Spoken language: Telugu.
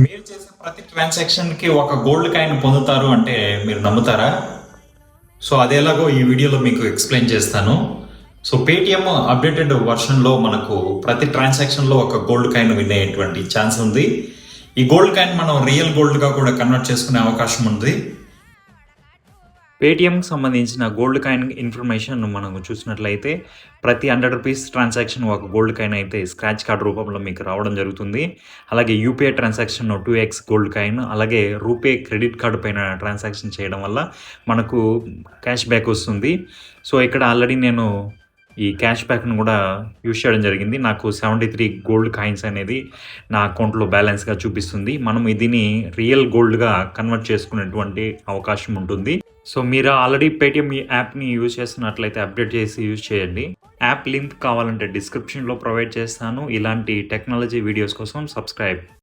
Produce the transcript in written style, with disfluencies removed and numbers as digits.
మీరు చేసే ప్రతి ట్రాన్సాక్షన్‌కి ఒక గోల్డ్ కాయిన్ పొందుతారు అంటే మీరు నమ్ముతారా? సో, అదెలాగో ఈ వీడియోలో మీకు ఎక్స్‌ప్లెయిన్ చేస్తాను. సో, పేటీఎం అప్‌డేటెడ్ వెర్షన్‌లో మనకు ప్రతి ట్రాన్సాక్షన్‌లో ఒక గోల్డ్ కాయిన్ విన్ అయ్యేటువంటి ఛాన్స్ ఉంది. ఈ గోల్డ్ కాయిన్ మనం రియల్ గోల్డ్‌గా కూడా కన్వర్ట్ చేసుకునే అవకాశం ఉంది. పేటీఎంకి సంబంధించిన గోల్డ్ కాయిన్ ఇన్ఫర్మేషన్ మనం చూసినట్లయితే ప్రతి రూ. 100 ట్రాన్సాక్షన్ ఒక గోల్డ్ కాయిన్ అయితే స్క్రాచ్ కార్డ్ రూపంలో మీకు రావడం జరుగుతుంది. అలాగే UPI transaction 2x gold coin, అలాగే రూపే క్రెడిట్ కార్డ్ పైన ట్రాన్సాక్షన్ చేయడం వల్ల మనకు క్యాష్ బ్యాక్ వస్తుంది. సో, ఇక్కడ ఆల్రెడీ నేను ఈ క్యాష్ బ్యాక్‌ను కూడా యూజ్ చేయడం జరిగింది. నాకు 73 గోల్డ్ కాయిన్స్ అనేది నా అకౌంట్‌లో బ్యాలెన్స్‌గా చూపిస్తుంది. మనం దీన్ని రియల్ గోల్డ్‌గా కన్వర్ట్ చేసుకునేటువంటి అవకాశం ఉంటుంది. సో, మీరు ఆల్రెడీ పేటీఎం ఈ యాప్‌ని యూజ్ చేస్తున్నట్లయితే అప్డేట్ చేసి యూజ్ చేయండి. యాప్ లింక్ కావాలంటే డిస్క్రిప్షన్‌లో ప్రొవైడ్ చేస్తాను. ఇలాంటి టెక్నాలజీ వీడియోస్ కోసం సబ్స్క్రైబ్.